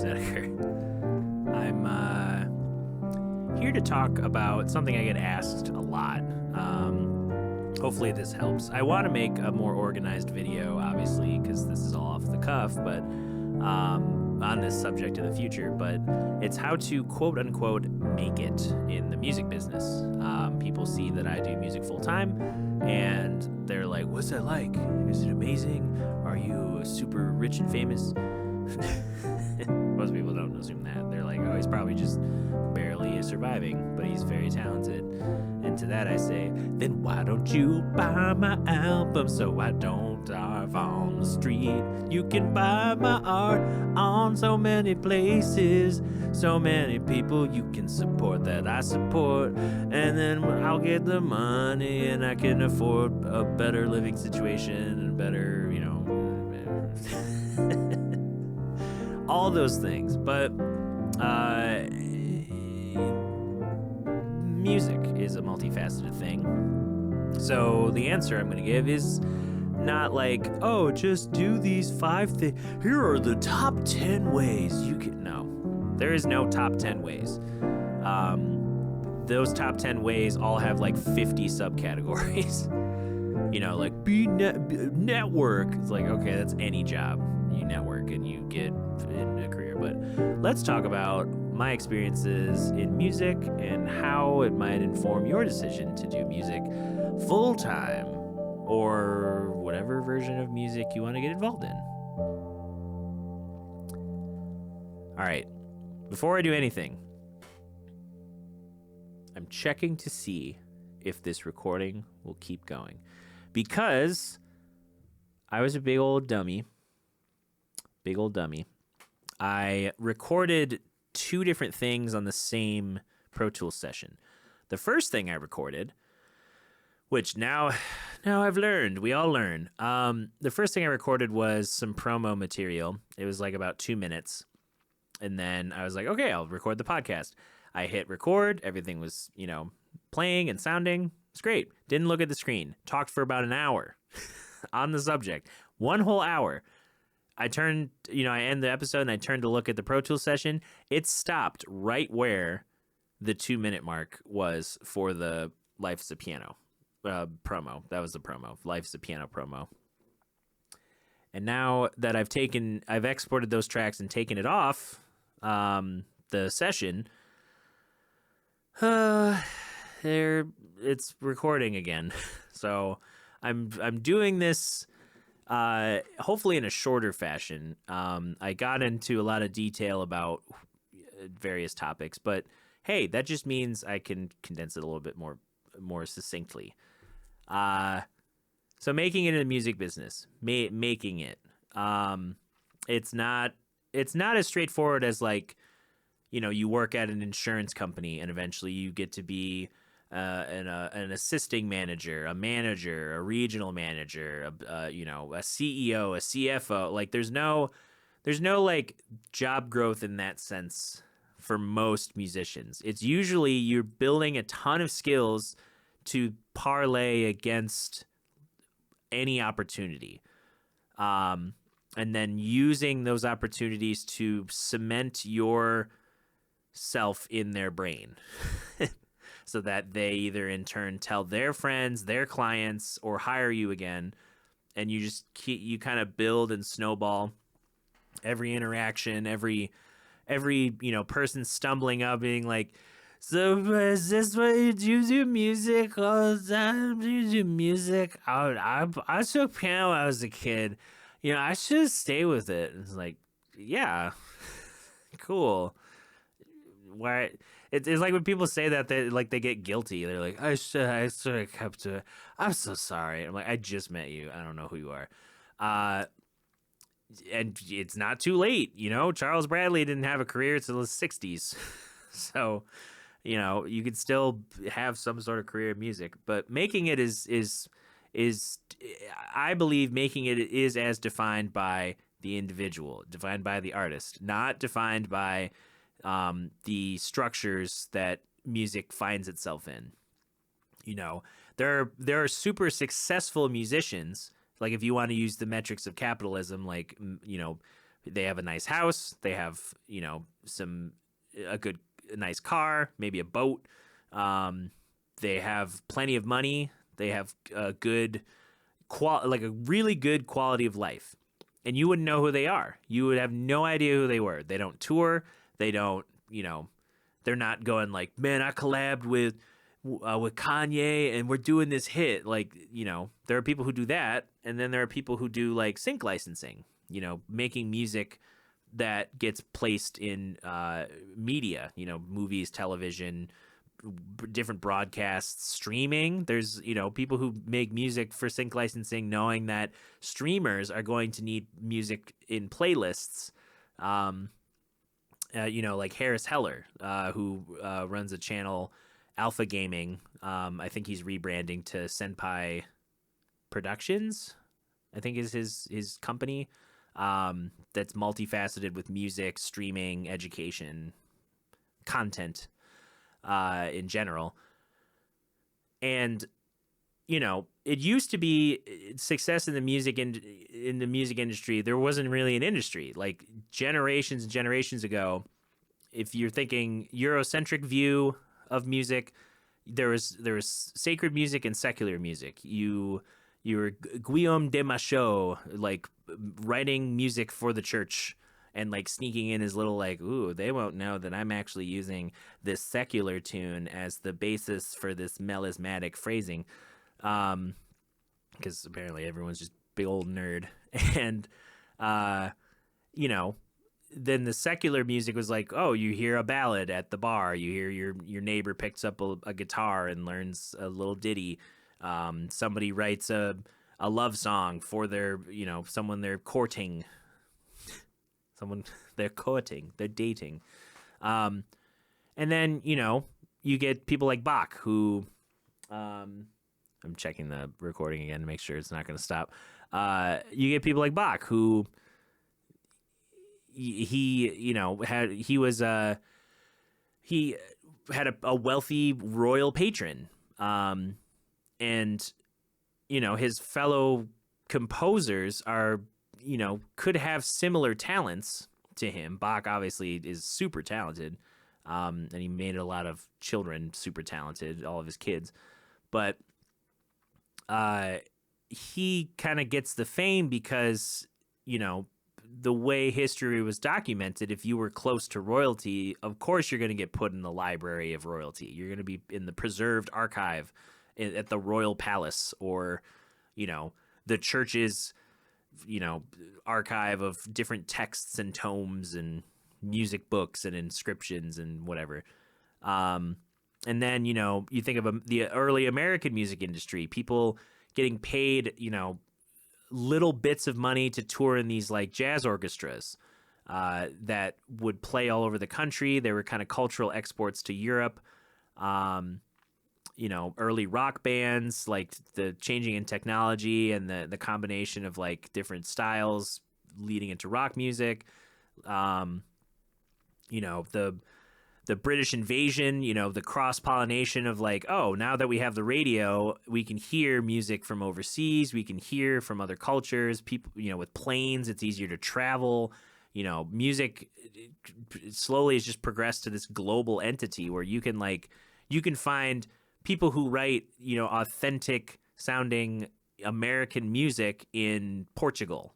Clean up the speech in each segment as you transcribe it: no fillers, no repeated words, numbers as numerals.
Snedeker. I'm here to talk about something I get asked a lot. Hopefully this helps. I want to make a more organized video, obviously, because this is all off the cuff, but on this subject in the future. But it's how to quote unquote make it in the music business. People see that I do music full time, and they're like, "What's that like? Is it amazing? Are you super rich and famous?" Most people don't assume that. They're like, "Oh, he's probably just barely surviving, but he's very talented." And to that I say, then why don't you buy my album so I don't starve on the street? You can buy my art on so many places, so many people you can support that I support, and then I'll get the money and I can afford a better living situation and better, all those things. But music is a multifaceted thing. So the answer I'm going to give is not like, oh, just do these 5 things. Here are the top 10 ways you can. No, there is no top 10 ways. Those top 10 ways all have like 50 subcategories. Like network. It's like, okay, that's any job. You network and you get in a career. But let's talk about my experiences in music and how it might inform your decision to do music full time or whatever version of music you want to get involved in. All right, before I do anything, I'm checking to see if this recording will keep going, because I was a big old dummy. I recorded 2 different things on the same Pro Tools session. The first thing I recorded, which now I've learned, we all learn. The first thing I recorded was some promo material. It was like about 2 minutes. And then I was like, okay, I'll record the podcast. I hit record. Everything was, playing and sounding. It's great. Didn't look at the screen. Talked for about an hour on the subject. 1 whole hour. I turned, I end the episode and I turned to look at the Pro Tools session. It stopped right where the 2-minute mark was for the Life's a Piano promo. That was the promo. Life's a Piano promo. And now that I've exported those tracks and taken it off the session, it's recording again. So I'm doing this hopefully in a shorter fashion. I got into a lot of detail about various topics, but hey, that just means I can condense it a little bit more succinctly. So making it in the music business, making it, it's not as straightforward as like, you work at an insurance company and eventually you get to be an assisting manager, a regional manager, a CEO, a CFO. Like there's no like job growth in that sense for most musicians. It's usually you're building a ton of skills to parlay against any opportunity. And then using those opportunities to cement yourself in their brain. So that they either in turn tell their friends, their clients, or hire you again, and you kind of build and snowball every interaction, every person stumbling up, being like, "So is this what you do music all the time? Do you do music? I took piano when I was a kid. I should stay with it." And it's like, yeah, cool. Why? It's like when people say that they get guilty. They're like, I should have kept it. I'm so sorry. I'm like, I just met you. I don't know who you are. And it's not too late. Charles Bradley didn't have a career till his 60s. So, you could still have some sort of career in music. But making it is I believe making it is as defined by the individual, defined by the artist, not defined by the structures that music finds itself in. There are super successful musicians. Like if you want to use the metrics of capitalism, like They have a nice house. They have, a nice car, maybe a boat. They have plenty of money. They have a like a really good quality of life. And you wouldn't know who they are. You would have no idea who they were. They don't tour. They don't, they're not going like, man, I collabed with Kanye and we're doing this hit. Like, there are people who do that. And then there are people who do like sync licensing, making music that gets placed in media, movies, television, different broadcasts, streaming. There's, people who make music for sync licensing knowing that streamers are going to need music in playlists. Like Harris Heller, who runs a channel, Alpha Gaming. I think he's rebranding to Senpai Productions, I think is his company. That's multifaceted with music, streaming, education, content in general. And it used to be success in the music in the music industry. There wasn't really an industry. Like generations and generations ago, if you're thinking Eurocentric view of music, there was sacred music and secular music. You were Guillaume de Machaut, like writing music for the church and like sneaking in his little like, ooh, they won't know that I'm actually using this secular tune as the basis for this melismatic phrasing. Because apparently everyone's just big old nerd. And, then the secular music was like, oh, you hear a ballad at the bar. You hear your neighbor picks up a guitar and learns a little ditty. Somebody writes a love song for their, someone they're courting. Someone they're courting, they're dating. And then, you get people like Bach who, I'm checking the recording again to make sure it's not going to stop. You get people like Bach who he had a wealthy royal patron. And, his fellow composers are, could have similar talents to him. Bach obviously is super talented. And he made a lot of children super talented, all of his kids. But he kind of gets the fame because, the way history was documented, if you were close to royalty, of course you're going to get put in the library of royalty. You're going to be in the preserved archive at the royal palace, or, the church's, archive of different texts and tomes and music books and inscriptions and whatever. And then, you think of the early American music industry, people getting paid, little bits of money to tour in these like jazz orchestras that would play all over the country. They were kind of cultural exports to Europe. Early rock bands, like the changing in technology and the combination of like different styles leading into rock music. The British invasion, the cross-pollination of like, oh, now that we have the radio, we can hear music from overseas. We can hear from other cultures. People, with planes, it's easier to travel. Music slowly has just progressed to this global entity where you can find people who write, authentic sounding American music in Portugal.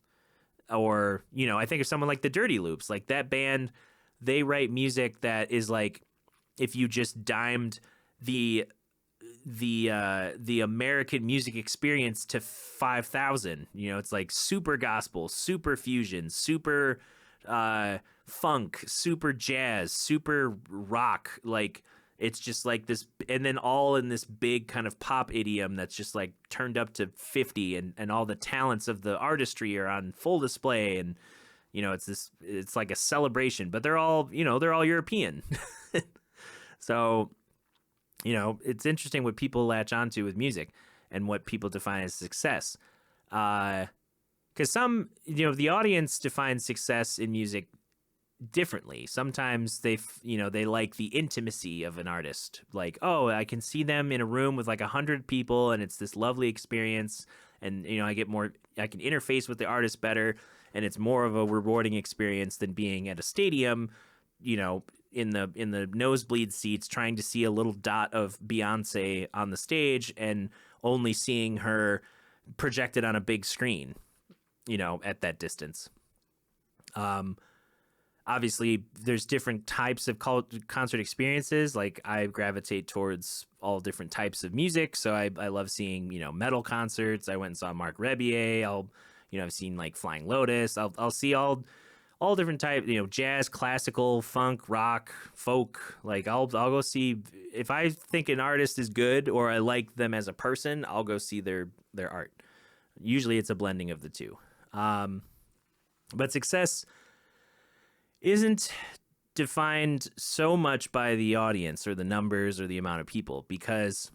Or, I think of someone like the Dirty Loops, like that band. They write music that is like, if you just dimed the American music experience to 5,000, it's like super gospel, super fusion, super funk, super jazz, super rock. Like it's just like this, and then all in this big kind of pop idiom that's just like turned up to 50, and all the talents of the artistry are on full display. And it's like a celebration, but they're all European. So, it's interesting what people latch onto with music and what people define as success. Because some, the audience defines success in music differently. Sometimes they like the intimacy of an artist. Like, oh, I can see them in a room with like 100 people and it's this lovely experience. And, I can interface with the artist better. and it's more of a rewarding experience than being at a stadium, you know, in the nosebleed seats trying to see a little dot of Beyonce on the stage and only seeing her projected on a big screen, you know, at that distance. Obviously there's different types of concert experiences. Like I gravitate towards all different types of music. So I love seeing, you know, metal concerts. I went and saw Mark Rebier. I've seen like Flying Lotus. I'll see all different types, you know, jazz, classical, funk, rock, folk. Like I'll go see, if I think an artist is good or I like them as a person, I'll go see their art. Usually it's a blending of the two. But success isn't defined so much by the audience or the numbers or the amount of people, because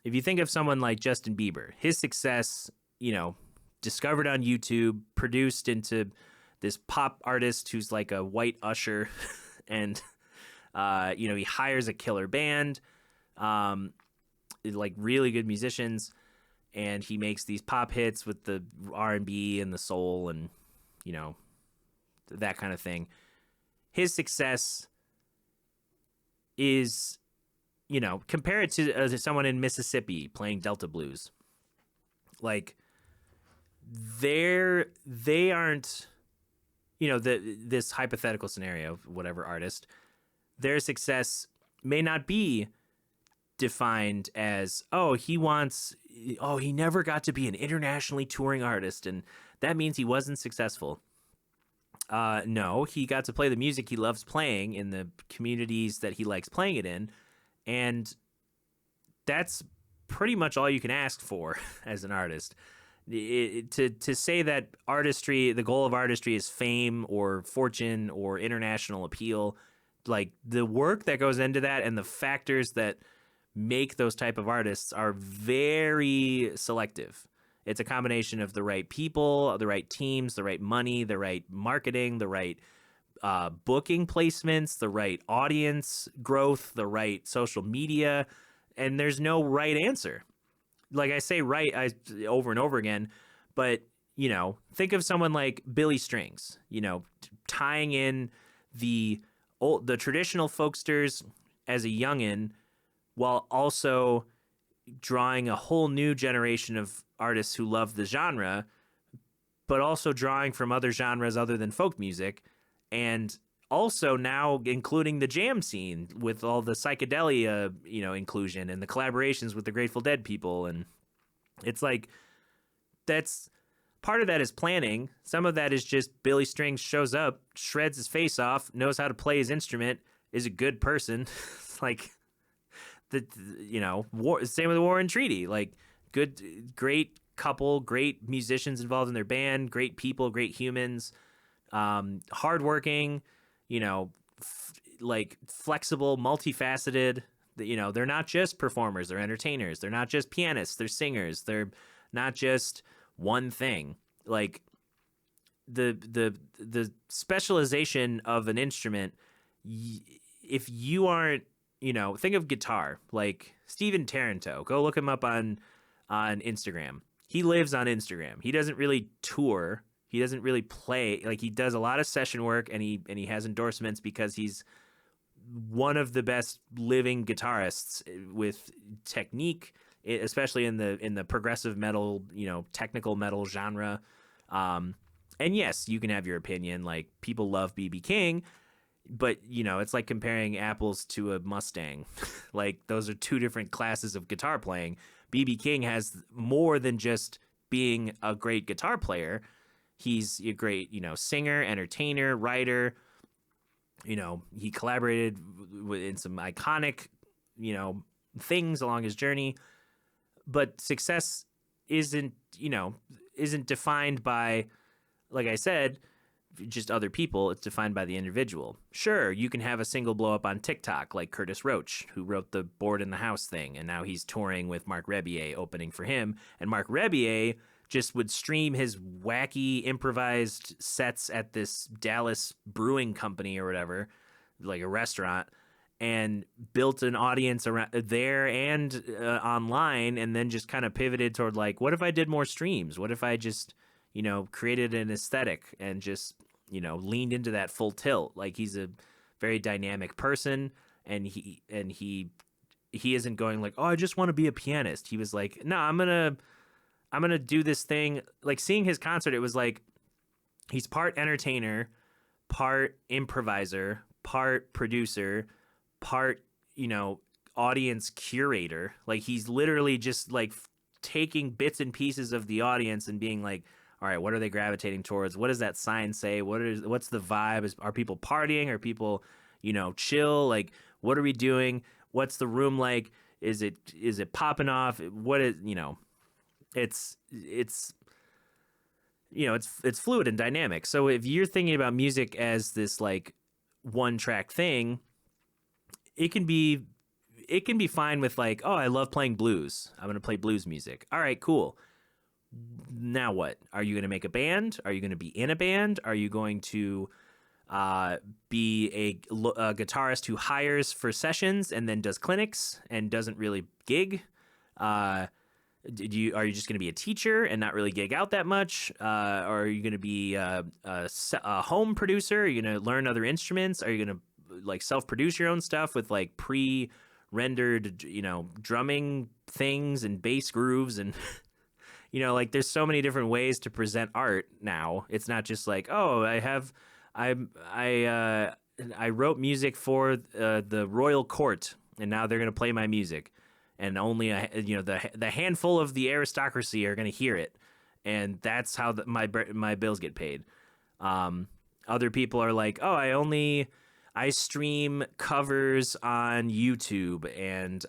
if you think of someone like Justin Bieber, his success, you know, discovered on YouTube, produced into this pop artist who's like a white usher and you know, he hires a killer band, like really good musicians, and he makes these pop hits with the R&B and the soul and, you know, that kind of thing. His success is, you know, compare it to someone in Mississippi playing Delta blues. Like they aren't, you know, this hypothetical scenario, whatever artist, their success may not be defined as, he never got to be an internationally touring artist, and that means he wasn't successful. No, he got to play the music he loves playing in the communities that he likes playing it in, and that's pretty much all you can ask for as an artist. To say that artistry, the goal of artistry is fame or fortune or international appeal, like the work that goes into that and the factors that make those type of artists are very selective. It's a combination of the right people, the right teams, the right money, the right marketing, the right booking placements, the right audience growth, the right social media, and there's no right answer. Like I say over and over again, but, you know, think of someone like Billy Strings, you know, tying in the traditional folksters as a youngin' while also drawing a whole new generation of artists who love the genre, but also drawing from other genres other than folk music, and also now including the jam scene with all the psychedelia, you know, inclusion and the collaborations with the Grateful Dead people. And it's like, that's part of that is planning. Some of that is just Billy Strings shows up, shreds his face off, knows how to play his instrument, is a good person. Like you know, same with War and Treaty, like great couple, great musicians involved in their band, great people, great humans, hardworking, you know, like flexible, multifaceted. You know, they're not just performers, they're entertainers. They're not just pianists, they're singers. They're not just one thing. Like the specialization of an instrument, if you aren't, you know, think of guitar, like Steven Taranto. Go look him up on Instagram. He lives on Instagram. He doesn't really tour. He doesn't really play. Like, he does a lot of session work, and he has endorsements because he's one of the best living guitarists with technique, especially in the progressive metal, you know, technical metal genre. And yes, you can have your opinion. Like, people love BB King, but, you know, it's like comparing apples to a Mustang. Like, those are two different classes of guitar playing. BB King has more than just being a great guitar player. He's a great, you know, singer, entertainer, writer. You know, he collaborated in some iconic, you know, things along his journey. But success isn't defined by, like I said, just other people. It's defined by the individual. Sure, you can have a single blow up on TikTok, like Curtis Roach, who wrote the Board in the House thing, and now he's touring with Mark Rebier, opening for him. And Mark Rebier just would stream his wacky improvised sets at this Dallas brewing company or whatever, like a restaurant, and built an audience around there and online, and then just kind of pivoted toward, like, what if I did more streams? What if I just, created an aesthetic and just, leaned into that full tilt. Like he's a very dynamic person, and he isn't going like, oh, I just want to be a pianist. He was like, no, I'm gonna do this thing. Like seeing his concert, it was like he's part entertainer, part improviser, part producer, part, audience curator. Like he's literally just like taking bits and pieces of the audience and being like, all right, what are they gravitating towards? What does that sign say? What's the vibe? Are people partying? Are people, chill? Like, what are we doing? What's the room like? Is it popping off? What is, it's it's fluid and dynamic. So if you're thinking about music as this like one track thing, it can be fine with like, oh, I love playing blues. I'm going to play blues music. All right, cool. Now what? Are you going to make a band? Are you going to be in a band? Are you going to be a guitarist who hires for sessions and then does clinics and doesn't really gig? Are you just going to be a teacher and not really gig out that much? Or are you going to be a home producer? Are you going to learn other instruments? Are you going to like self-produce your own stuff with like pre-rendered, drumming things and bass grooves and like there's so many different ways to present art now. It's not just like, oh, I wrote music for the royal court and now they're going to play my music. And only the handful of the aristocracy are going to hear it, and that's how my bills get paid. Other people are like, oh, I stream covers on YouTube, and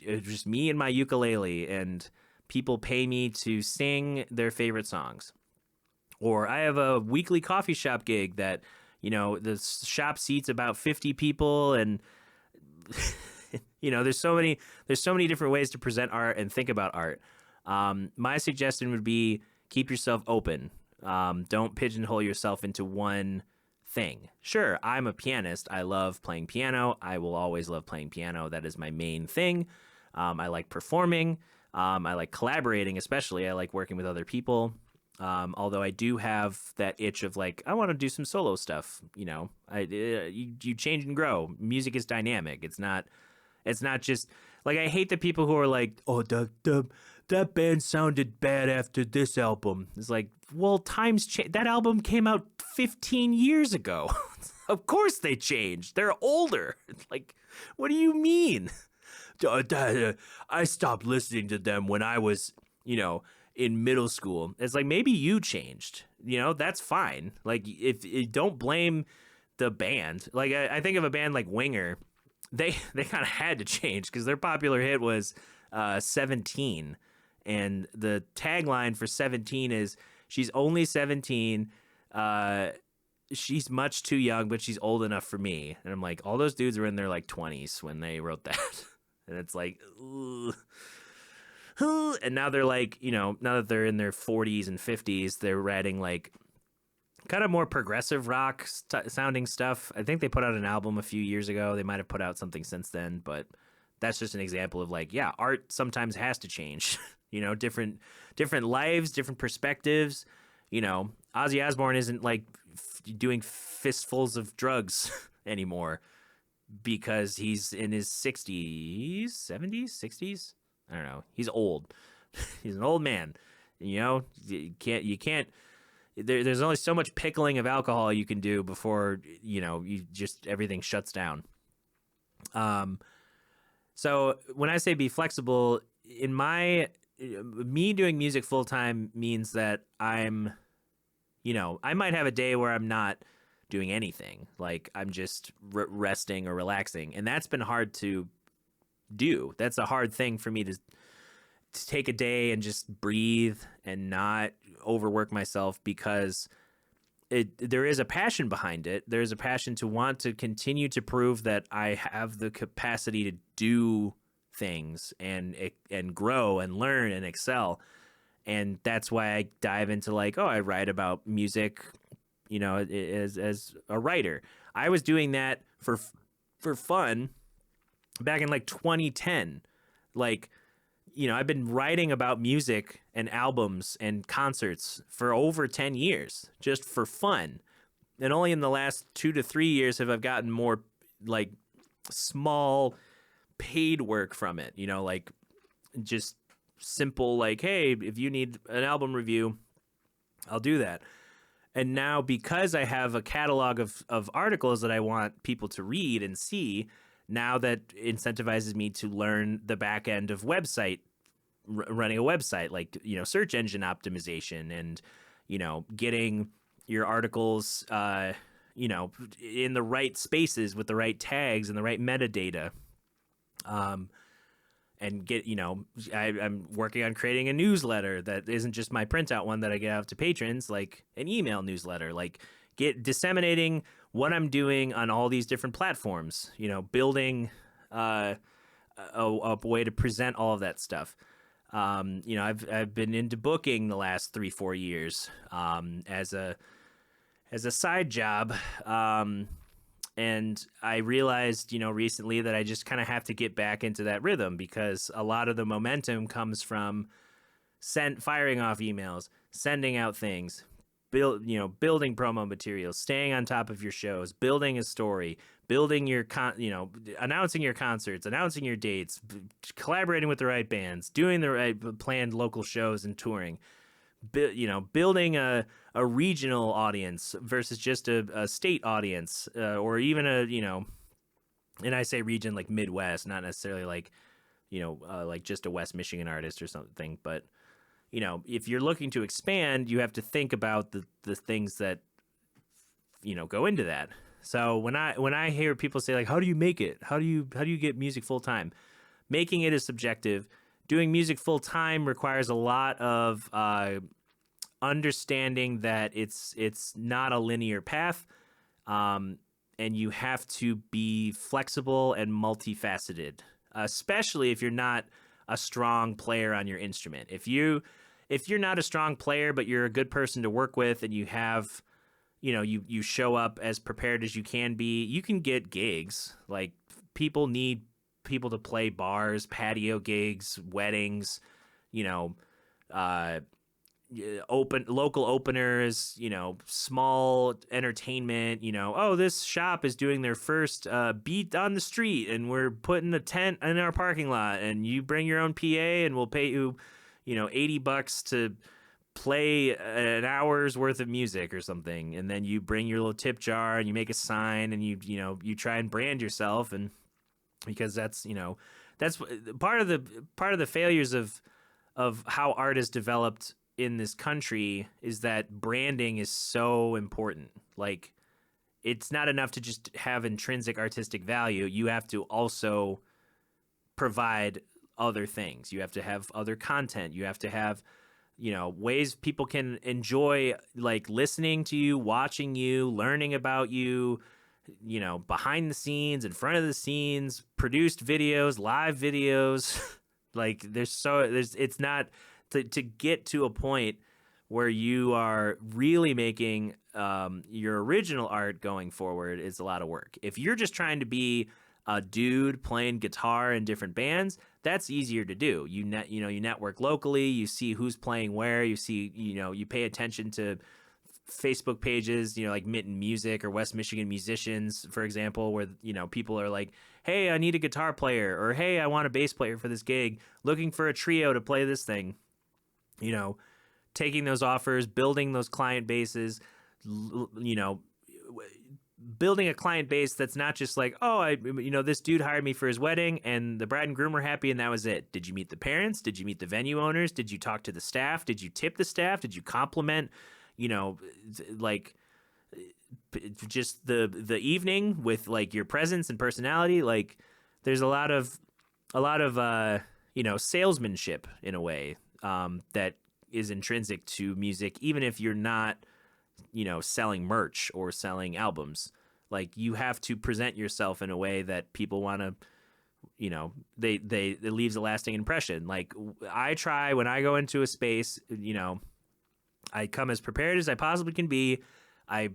it's just me and my ukulele, and people pay me to sing their favorite songs. Or I have a weekly coffee shop gig that the shop seats about 50 people, and there's so many different ways to present art and think about art. My suggestion would be keep yourself open. Don't pigeonhole yourself into one thing. Sure, I'm a pianist. I love playing piano. I will always love playing piano. That is my main thing. I like performing. I like collaborating, especially. I like working with other people. Although I do have that itch of like, I want to do some solo stuff. You change and grow. Music is dynamic. It's not just like, I hate the people who are like, oh, that band sounded bad after this album. It's like, well, times change. That album came out 15 years ago. Of course they changed. They're older. Like, what do you mean? I stopped listening to them when I was, in middle school. It's like, maybe you changed. That's fine. Like, if don't blame the band. Like, I think of a band like Winger. They kind of had to change because their popular hit was 17, and the tagline for 17 is she's only 17, she's much too young, but she's old enough for me. And I'm like, all those dudes were in their like 20s when they wrote that. And it's like, ugh. And now they're like, now that they're in their 40s and 50s, they're writing like kind of more progressive rock sounding stuff. I think they put out an album a few years ago. They might have put out something since then, but that's just an example of like, yeah, art sometimes has to change. Different lives, different perspectives. Ozzy Osbourne isn't like doing fistfuls of drugs anymore because he's in his 60s, 70s, 60s. I don't know. He's old. He's an old man. You can't. There's only so much pickling of alcohol you can do before you just everything shuts down. So when I say be flexible, in me doing music full time means that I'm, I might have a day where I'm not doing anything, like I'm just resting or relaxing, and that's been hard to do. That's a hard thing for me to take a day and just breathe and not overwork myself, because there is a passion behind it. There's a passion to want to continue to prove that I have the capacity to do things and grow and learn and excel. And that's why I dive into like, oh, I write about music, as a writer. I was doing that for fun back in like 2010. Like, I've been writing about music and albums and concerts for over 10 years just for fun. And only in the last 2 to 3 years have I gotten more like small paid work from it, like just simple, like, hey, if you need an album review, I'll do that. And now, because I have a catalog of articles that I want people to read and see, now that incentivizes me to learn the back end of running a website, like, search engine optimization and, getting your articles, in the right spaces with the right tags and the right metadata. And I'm working on creating a newsletter that isn't just my printout one that I get out to patrons, like an email newsletter, like disseminating what I'm doing on all these different platforms, building a way to present all of that stuff. I've been into booking the last 3-4 years as a side job. And I realized, recently that I just kind of have to get back into that rhythm, because a lot of the momentum comes from firing off emails, sending out things, building promo materials, staying on top of your shows, building a story, building your announcing your concerts, announcing your dates, collaborating with the right bands, doing the right planned local shows and touring. Building a regional audience versus just a state audience, or even and I say region like Midwest, not necessarily like, like just a West Michigan artist or something. But, if you're looking to expand, you have to think about the things that, go into that. So when I hear people say, like, how do you make it? How do you get music full time? Making it is subjective. Doing music full time requires a lot of understanding that it's not a linear path, and you have to be flexible and multifaceted, especially if you're not a strong player on your instrument. If you're not a strong player, but you're a good person to work with, and you have, you show up as prepared as you can be, you can get gigs. Like, people need people to play bars, patio gigs, weddings, open local openers, small entertainment, oh, this shop is doing their first beat on the street, and we're putting a tent in our parking lot, and you bring your own PA, and we'll pay you, $80 to play an hour's worth of music or something. And then you bring your little tip jar and you make a sign, and you try and brand yourself. And because that's part of the failures of how art is developed in this country, is that branding is so important. Like, it's not enough to just have intrinsic artistic value. You have to also provide other things. You have to have other content. You have to have, ways people can enjoy, like, listening to you, watching you, learning about you, behind the scenes, in front of the scenes, produced videos, live videos. Like, it's not to get to a point where you are really making your original art going forward is a lot of work. If you're just trying to be a dude playing guitar in different bands, that's easier to do. You network locally, you see who's playing where, you see, you pay attention to Facebook pages, like Mitten Music or West Michigan Musicians, for example, where, people are like, hey, I need a guitar player, or hey, I want a bass player for this gig, looking for a trio to play this thing. Taking those offers, building those client bases, building a client base that's not just like, oh, this dude hired me for his wedding and the bride and groom were happy and that was it. Did you meet the parents? Did you meet the venue owners? Did you talk to the staff? Did you tip the staff? Did you compliment, like, just the evening with, like, your presence and personality? Like, there's a lot of salesmanship in a way that is intrinsic to music, even if you're not, selling merch or selling albums. Like, you have to present yourself in a way that people want to, it leaves a lasting impression. Like, I try, when I go into a space, I come as prepared as I possibly can be. I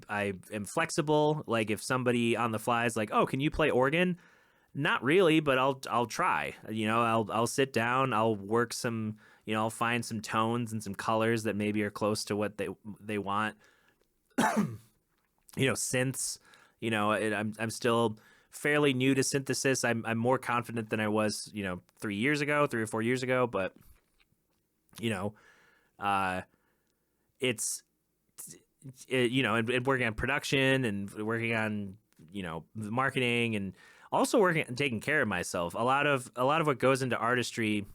am flexible. Like, if somebody on the fly is like, oh, can you play organ? Not really, but I'll try. You know, I'll sit down, I'll work some, you know, I'll find some tones and some colors that maybe are close to what they want. You know, synths. You know, I'm still fairly new to synthesis. I'm more confident than I was, you know, 3 years ago, 3 or 4 years ago. But you know, uh, it's you know, and working on production and working on, you know, the marketing, and also working taking care of myself. A lot of what goes into artistry.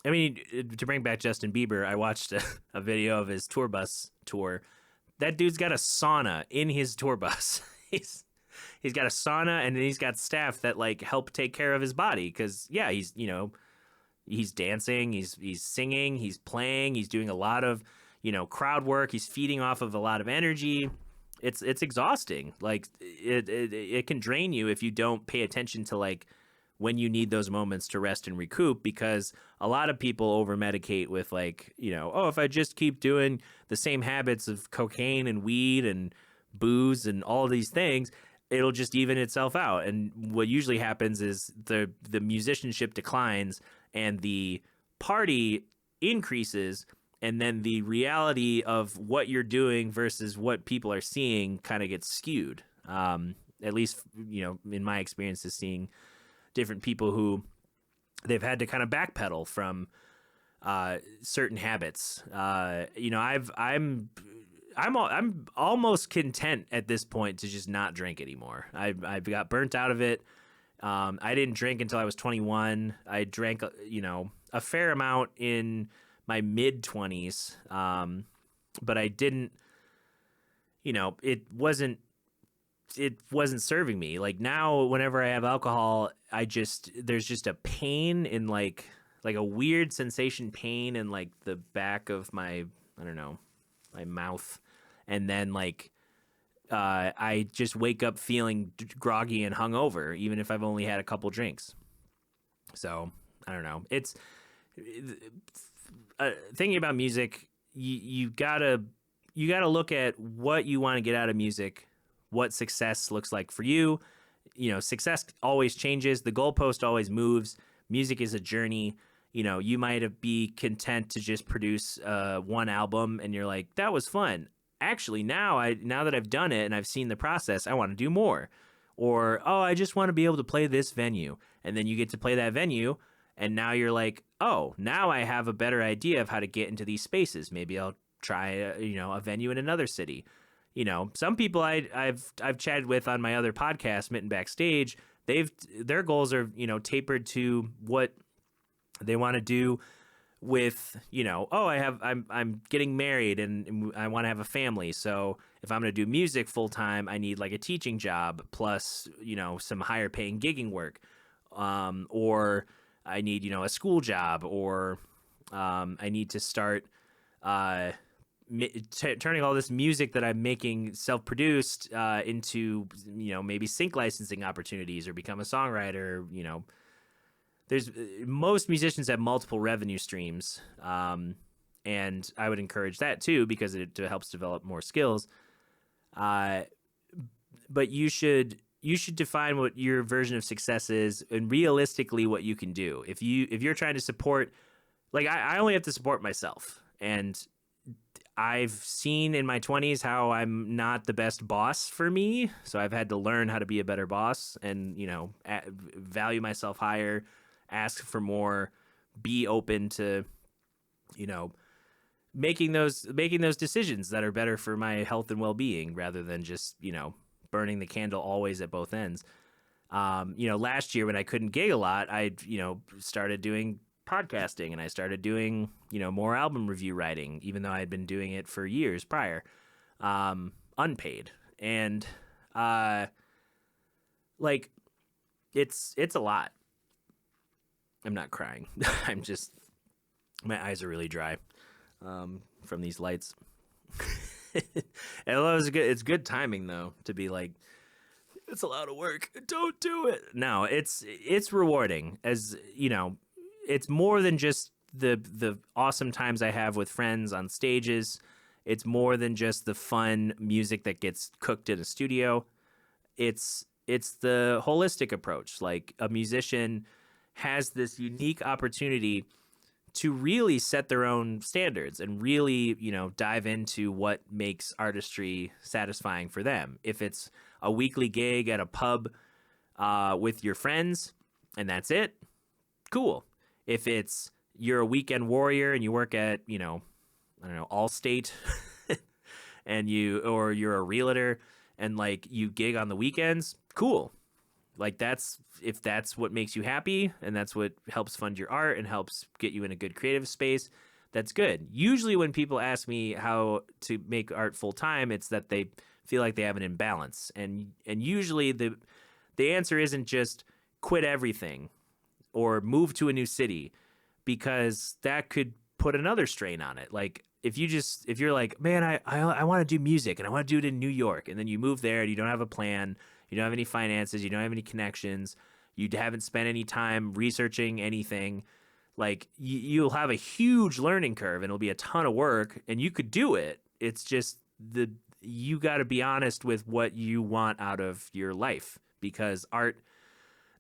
I mean, to bring back Justin Bieber, I watched a video of his tour bus tour. That dude's got a sauna in his tour bus. He's got a sauna, and then he's got staff that like help take care of his body, because yeah, he's, you know, he's dancing, he's singing, he's playing, he's doing a lot of, you know, crowd work, he's feeding off of a lot of energy. It's exhausting. Like it can drain you if you don't pay attention to like when you need those moments to rest and recoup, because a lot of people over medicate with like, you know, oh, if I just keep doing the same habits of cocaine and weed and booze and all these things, it'll just even itself out. And what usually happens is the musicianship declines and the party increases, and then the reality of what you're doing versus what people are seeing kind of gets skewed. At least, you know, in my experience is seeing different people who they've had to kind of backpedal from certain habits. You know, I'm almost content at this point to just not drink anymore. I've got burnt out of it. I didn't drink until I was 21. I drank, you know, a fair amount in my mid 20s. But I didn't, you know, it wasn't serving me. Like now, whenever I have alcohol, there's just a pain in like a weird sensation pain in like the back of my, I don't know, my mouth. And then like, I just wake up feeling groggy and hungover, even if I've only had a couple drinks. So I don't know. It's thinking about music. You gotta look at what you want to get out of music, what success looks like for you. You know, success always changes. The goalpost always moves. Music is a journey. You know, you might be content to just produce one album, and you're like, that was fun. Actually, now that I've done it and I've seen the process, I want to do more. Or, oh, I just want to be able to play this venue. And then you get to play that venue, and now you're like, oh, now I have a better idea of how to get into these spaces. Maybe I'll try a venue in another city. You know, some people I've chatted with on my other podcast, Mitten Backstage, their goals are, you know, tapered to what they want to do with, you know, oh, I'm getting married and I want to have a family. So if I'm going to do music full time, I need like a teaching job plus, you know, some higher paying gigging work. Or I need, you know, a school job, or I need to start turning all this music that I'm making self-produced into, you know, maybe sync licensing opportunities, or become a songwriter. You know, there's most musicians have multiple revenue streams, and I would encourage that too, because it helps develop more skills. But you should define what your version of success is, and realistically what you can do. If you're trying to support, like I only have to support myself, and I've seen in my 20s how I'm not the best boss for me, so I've had to learn how to be a better boss, and, you know, value myself higher, ask for more, be open to, you know, making those decisions that are better for my health and well-being, rather than just, you know, burning the candle always at both ends. You know, last year when I couldn't gig a lot, I, you know, started doing podcasting, and I started doing, you know, more album review writing, even though I had been doing it for years prior, unpaid. And like it's a lot. I'm not crying. I'm just, my eyes are really dry from these lights. And it's good timing though, to be like, it's a lot of work, don't do it. No, it's rewarding, as you know. It's more than just the awesome times I have with friends on stages. It's more than just the fun music that gets cooked in a studio. It's it's the holistic approach. Like a musician has this unique opportunity to really set their own standards and really, dive into what makes artistry satisfying for them. If it's a weekly gig at a pub with your friends and that's it, cool. If it's you're a weekend warrior and you work at, I don't know, Allstate and or you're a realtor and like you gig on the weekends, cool. Like if that's what makes you happy and that's what helps fund your art and helps get you in a good creative space, that's good. Usually when people ask me how to make art full time, it's that they feel like they have an imbalance. And usually the answer isn't just quit everything or move to a new city, because that could put another strain on it. Like if you're like, man, I want to do music and I want to do it in New York, and then you move there and you don't have a plan, you don't have any finances, you don't have any connections, you haven't spent any time researching anything, like you'll have a huge learning curve and it'll be a ton of work, and you could do it. It's just you got to be honest with what you want out of your life, because art,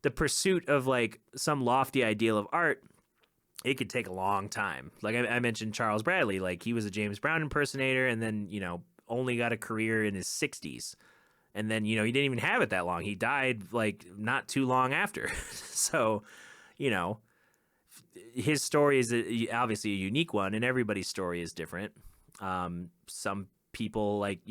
the pursuit of like some lofty ideal of art, it could take a long time. Like I mentioned Charles Bradley, like he was a James Brown impersonator and then, only got a career in his 60s. And then, he didn't even have it that long. He died like not too long after. So, his story is obviously a unique one, and everybody's story is different. Some people like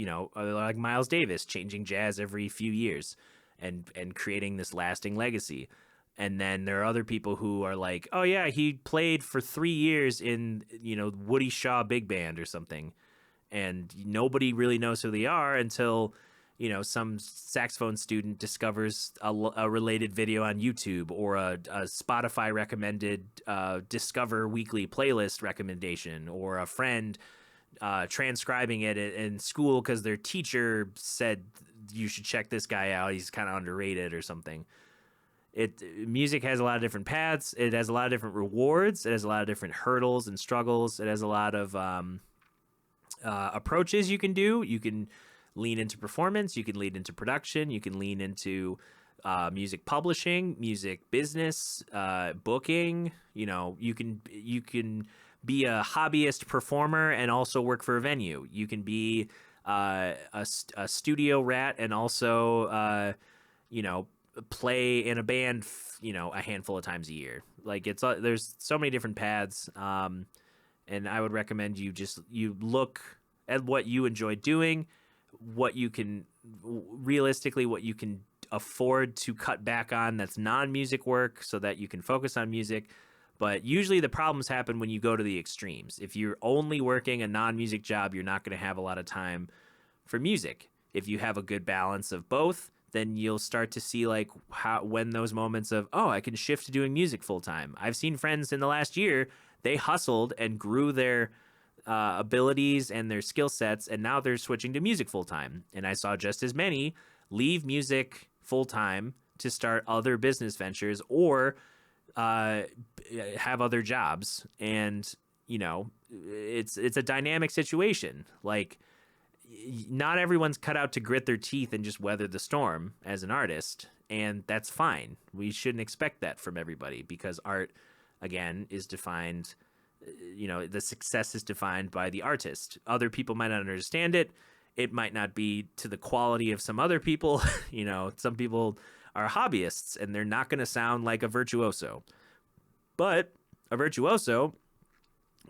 Miles Davis, changing jazz every few years and creating this lasting legacy. And then there are other people who are like, oh yeah, he played for 3 years in, Woody Shaw Big Band or something. And nobody really knows who they are until, some saxophone student discovers a related video on YouTube, or a Spotify recommended Discover Weekly playlist recommendation, or a friend transcribing it in school because their teacher said you should check this guy out, he's kind of underrated or something. Music has a lot of different paths. It has a lot of different rewards. It has a lot of different hurdles and struggles. It has a lot of approaches you can do. You can lean into performance. You can lean into production. You can lean into music publishing, music business, booking. You can be a hobbyist performer and also work for a venue. You can be a studio rat and also play in a band, a handful of times a year. Like there's so many different paths. And I would recommend you look at what you enjoy doing, what you can afford to cut back on that's non-music work, so that you can focus on music. But usually the problems happen when you go to the extremes. If you're only working a non-music job, you're not going to have a lot of time for music. If you have a good balance of both, then you'll start to see like when those moments of, oh, I can shift to doing music full time. I've seen friends in the last year, they hustled and grew their abilities and their skill sets, and now they're switching to music full time. And I saw just as many leave music full time to start other business ventures or have other jobs. And it's a dynamic situation. Like, not everyone's cut out to grit their teeth and just weather the storm as an artist, and that's fine. We shouldn't expect that from everybody, because art, again, is defined, the success is defined by the artist. Other people might not understand it. It might not be to the quality of some other people. Some people are hobbyists and they're not going to sound like a virtuoso, but a virtuoso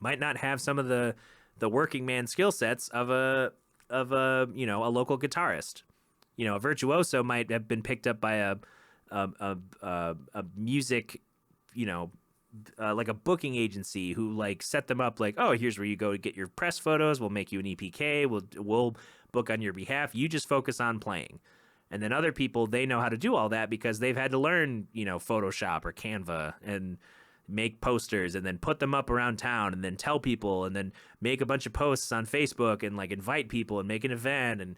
might not have some of the working man skill sets of a local guitarist. A virtuoso might have been picked up by a music, like a booking agency who like set them up like, oh, here's where you go to get your press photos. We'll make you an EPK. We'll book on your behalf. You just focus on playing. And then other people, they know how to do all that because they've had to learn, Photoshop or Canva and make posters and then put them up around town and then tell people and then make a bunch of posts on Facebook and like invite people and make an event and,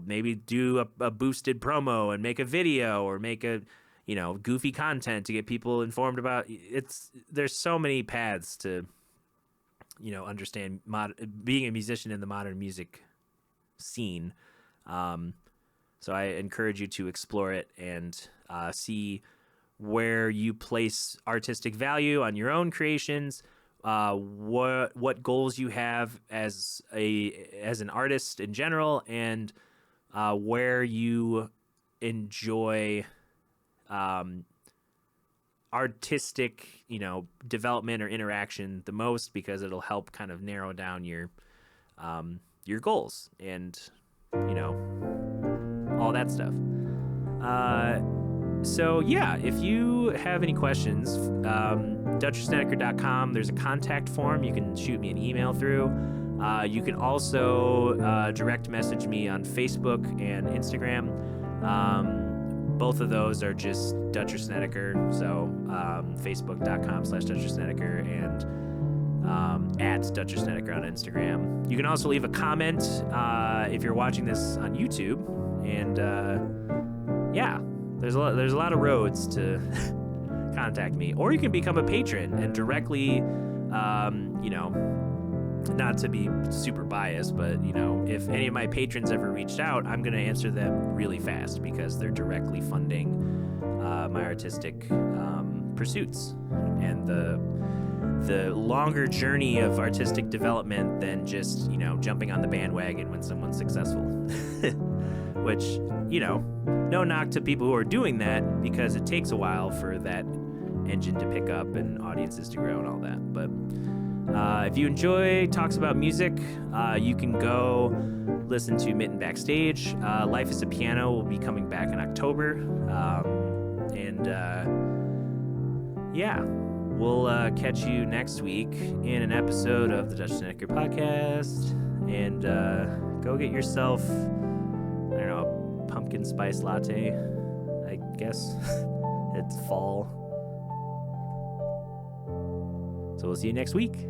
maybe do a boosted promo and make a video or make a, goofy content to get people informed about there's so many paths to, understand being a musician in the modern music scene. So I encourage you to explore it and see where you place artistic value on your own creations, what goals you have as an artist in general, and where you enjoy artistic, development or interaction the most, because it'll help kind of narrow down your goals and all that stuff. So yeah, if you have any questions, DutcherSnedeker.com, there's a contact form. You can shoot me an email through. You can also direct message me on Facebook and Instagram. Both of those are just Dutcher Snedeker. So Facebook.com/Dutcher Snedeker and at Dutcher Snedeker on Instagram. You can also leave a comment if you're watching this on YouTube. And yeah, there's a lot of roads to contact me. Or you can become a patron and directly, not to be super biased, but if any of my patrons ever reached out, I'm gonna answer them really fast because they're directly funding my artistic pursuits and the longer journey of artistic development than just jumping on the bandwagon when someone's successful. Which no knock to people who are doing that, because it takes a while for that engine to pick up and audiences to grow and all that. But if you enjoy talks about music, you can go listen to Mitten Backstage. Life is a Piano will be coming back in October. Yeah, we'll catch you next week in an episode of the Dutch Snedeker podcast. And go get yourself, I don't know, a pumpkin spice latte, I guess. It's fall. So we'll see you next week.